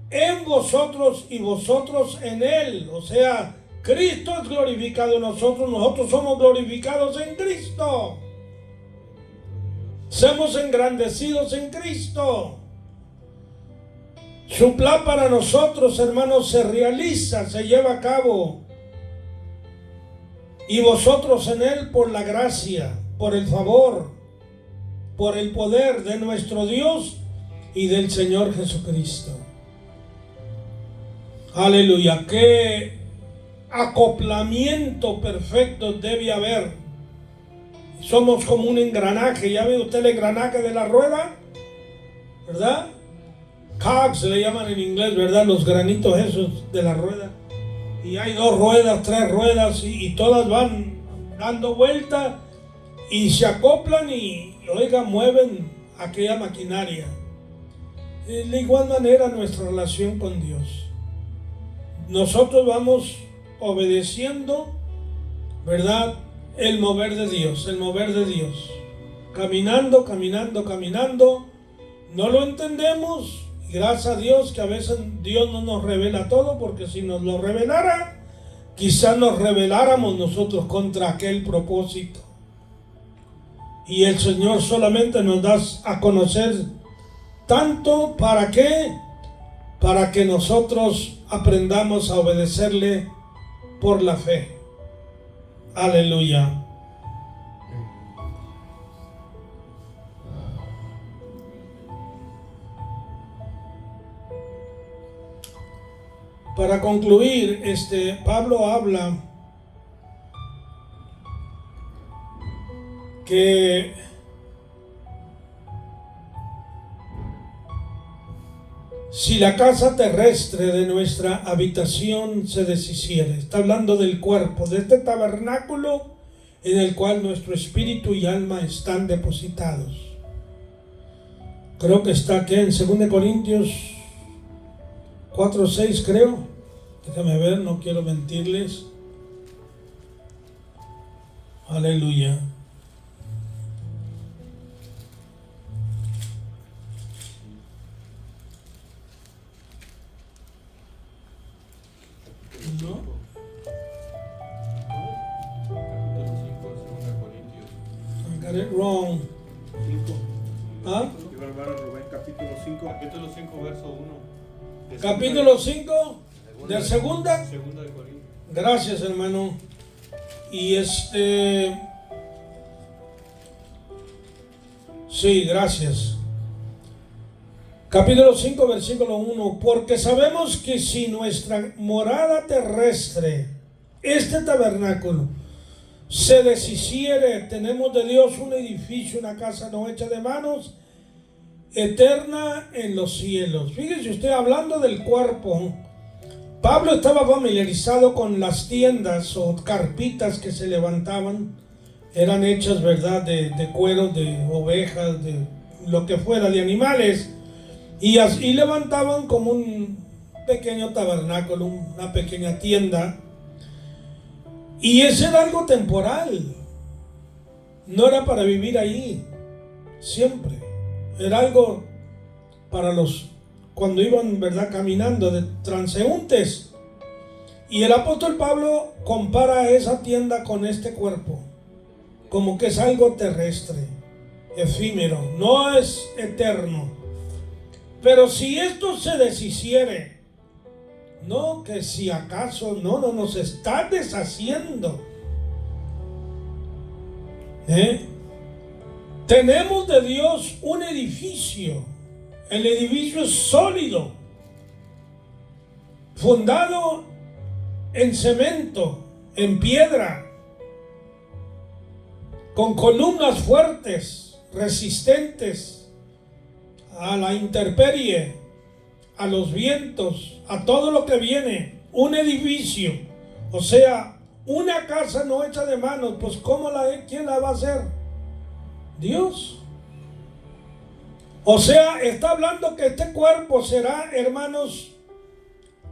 en vosotros y vosotros en Él. O sea, Cristo es glorificado en nosotros, nosotros somos glorificados en Cristo. Somos engrandecidos en Cristo. Su plan para nosotros, hermanos, se realiza, se lleva a cabo. Y vosotros en Él por la gracia, por el favor, por el poder de nuestro Dios y del Señor Jesucristo. Aleluya. Qué acoplamiento perfecto debe haber. Somos como un engranaje. ¿Ya ve usted el engranaje de la rueda? ¿Verdad? Cogs le llaman en inglés, ¿verdad? Los granitos esos de la rueda. Y hay 2 ruedas, 3 ruedas y todas van dando vuelta y se acoplan y, oiga, mueven aquella maquinaria. De igual manera nuestra relación con Dios. Nosotros vamos obedeciendo, ¿verdad? El mover de Dios, el mover de Dios. Caminando, caminando, caminando. No lo entendemos. Y gracias a Dios que a veces Dios no nos revela todo, porque si nos lo revelara, quizás nos rebeláramos nosotros contra aquel propósito. Y el Señor solamente nos da a conocer tanto. ¿Para qué? Para que nosotros aprendamos a obedecerle por la fe. Aleluya. Para concluir, Pablo habla que si la casa terrestre de nuestra habitación se deshiciere, está hablando del cuerpo, de este tabernáculo en el cual nuestro espíritu y alma están depositados. Creo que está aquí en 2 Corintios 4:6, creo. Déjame ver, no quiero mentirles. Aleluya. ¿No? I got it wrong. ¿Ah? Capítulo 5, verso 1. Capítulo 5 de segunda. Segunda de Corintios. Gracias, hermano. Y sí, gracias. Capítulo 5, versículo 1. Porque sabemos que si nuestra morada terrestre, este tabernáculo, se deshiciere, tenemos de Dios un edificio, una casa no hecha de manos, eterna en los cielos. Fíjese usted, hablando del cuerpo, Pablo estaba familiarizado con las tiendas o carpitas que se levantaban. Eran hechas, ¿verdad?, de cuero, de ovejas, de lo que fuera, de animales. Y así levantaban como un pequeño tabernáculo, una pequeña tienda. Y ese era algo temporal. No era para vivir ahí siempre. Era algo para los, cuando iban, ¿verdad?, caminando, de transeúntes. Y el apóstol Pablo compara esa tienda con este cuerpo, como que es algo terrestre, efímero, no es eterno. Pero si esto se deshiciere, no que si acaso, no, nos está deshaciendo. Tenemos de Dios un edificio. El edificio es sólido, fundado en cemento, en piedra, con columnas fuertes, resistentes a la intemperie, a los vientos, a todo lo que viene. Un edificio, o sea, una casa no hecha de manos. Pues ¿quién la va a hacer? Dios. O sea, está hablando que este cuerpo será, hermanos,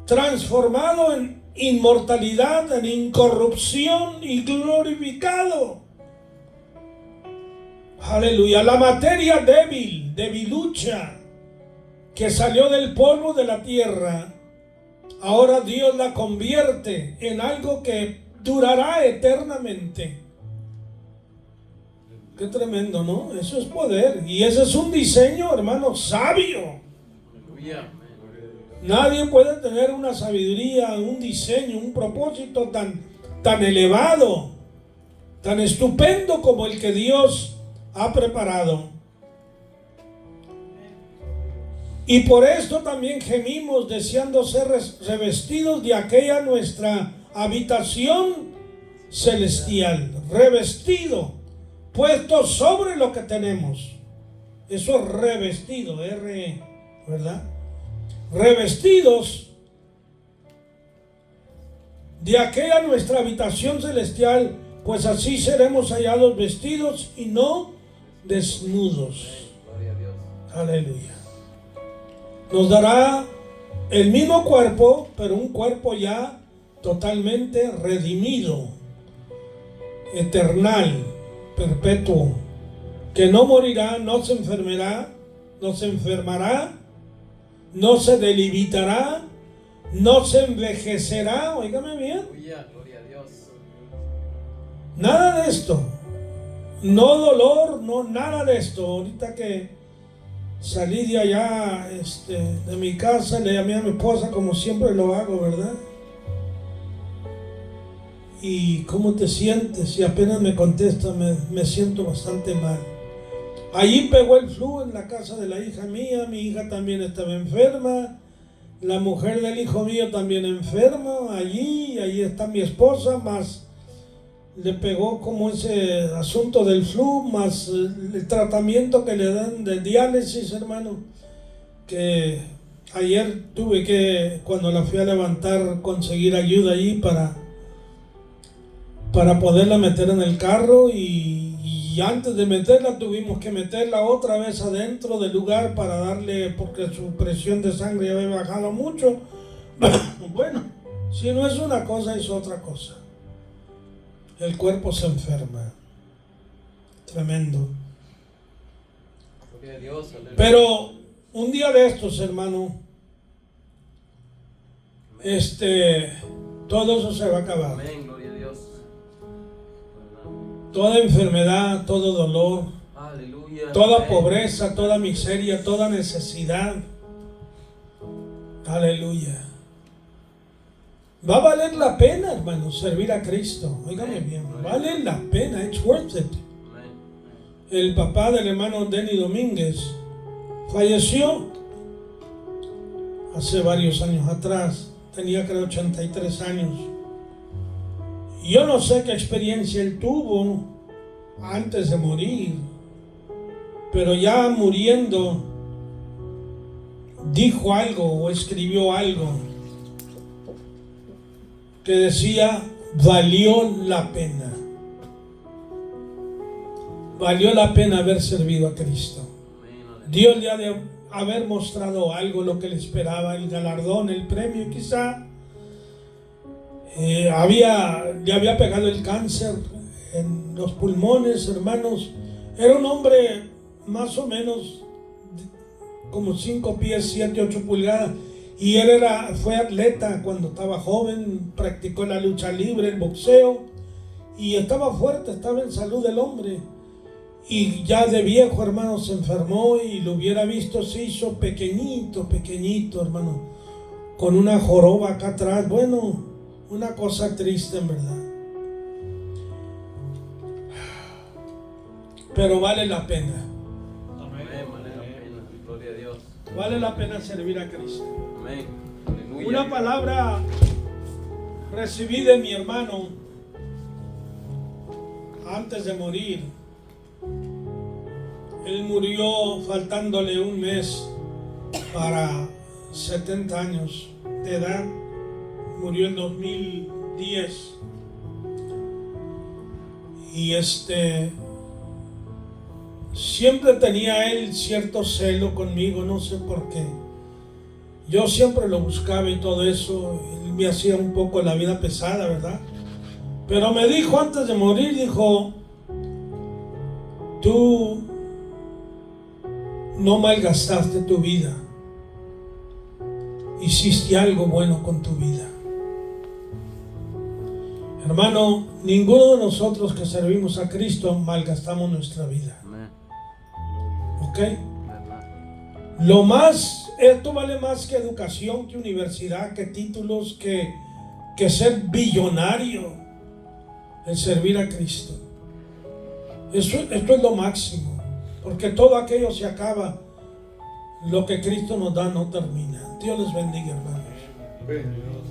transformado en inmortalidad, en incorrupción y glorificado. Aleluya. La materia débil, debilucha, que salió del polvo de la tierra, ahora Dios la convierte en algo que durará eternamente. Qué tremendo, ¿no? Eso es poder. Y ese es un diseño, hermano, sabio. Nadie puede tener una sabiduría, un diseño, un propósito tan elevado, tan estupendo como el que Dios ha preparado. Y por esto también gemimos, deseando ser revestidos de aquella nuestra habitación celestial. Revestido, puesto sobre lo que tenemos. Eso es revestido, ¿verdad? Revestidos de aquella nuestra habitación celestial, pues así seremos hallados vestidos y no desnudos. Gloria a Dios. Aleluya. Nos dará el mismo cuerpo, pero un cuerpo ya totalmente redimido, eternal, perpetuo, que no morirá, no se enfermará, no se debilitará, no se envejecerá. Óigame bien. Gloria a Dios. Nada de esto. No dolor, no nada de esto. Ahorita que salí de allá, de mi casa, le llamé a mi esposa como siempre lo hago, ¿verdad? ¿Y cómo te sientes? Y apenas me contesta, me siento bastante mal. Allí pegó el flu en la casa de la hija mía, mi hija también estaba enferma, La mujer del hijo mío también enferma allí, ahí está mi esposa, más le pegó como ese asunto del flu, más el tratamiento que le dan de diálisis, hermano, que ayer tuve que, cuando la fui a levantar, conseguir ayuda allí para poderla meter en el carro y antes de meterla tuvimos que meterla otra vez adentro del lugar para darle, porque su presión de sangre había bajado mucho. Bueno, si no es una cosa es otra cosa. El cuerpo se enferma. Tremendo. Gloria a Dios, aleluya. Pero un día de estos, hermano, todo eso se va a acabar. Amén, gloria a Dios. Toda enfermedad, todo dolor, Aleluya. toda Amén. pobreza, toda miseria, toda necesidad. Aleluya. Va a valer la pena, hermano, servir a Cristo. Óigame bien, vale la pena, it's worth it. Amén. El papá del hermano Denny Domínguez falleció hace varios años atrás. Tenía creo 83 años. Y yo no sé qué experiencia él tuvo antes de morir, pero ya muriendo dijo algo o escribió algo que decía: valió la pena. Valió la pena haber servido a Cristo. Amén, aleluya. Dios le ha de haber mostrado algo, lo que le esperaba, el galardón, el premio. Quizá le había pegado el cáncer en los pulmones, hermanos. Era un hombre más o menos como 5 pies, 7, 8 pulgadas. Y él fue atleta cuando estaba joven, practicó la lucha libre, el boxeo, y estaba fuerte, estaba en salud el hombre. Y ya de viejo, hermano, se enfermó y lo hubiera visto, se hizo pequeñito, hermano, con una joroba acá atrás. Bueno, una cosa triste en verdad. Pero vale la pena. Amén, vale la pena. Gloria a Dios. Vale la pena servir a Cristo. Amén. Aleluya. Una palabra recibí de mi hermano antes de morir. Él murió faltándole un mes para 70 años de edad. Murió en 2010. Y siempre tenía él cierto celo conmigo, no sé por qué. Yo siempre lo buscaba y todo eso. Él me hacía un poco la vida pesada, ¿verdad? Pero me dijo antes de morir, dijo: tú no malgastaste tu vida, hiciste algo bueno con tu vida. Hermano, ninguno de nosotros que servimos a Cristo malgastamos nuestra vida. Amén. ¿Ok? Verdad. Esto vale más que educación, que universidad, que títulos, que ser billonario. El servir a Cristo. Esto es lo máximo. Porque todo aquello se acaba. Lo que Cristo nos da no termina. Dios les bendiga, hermanos. Amén.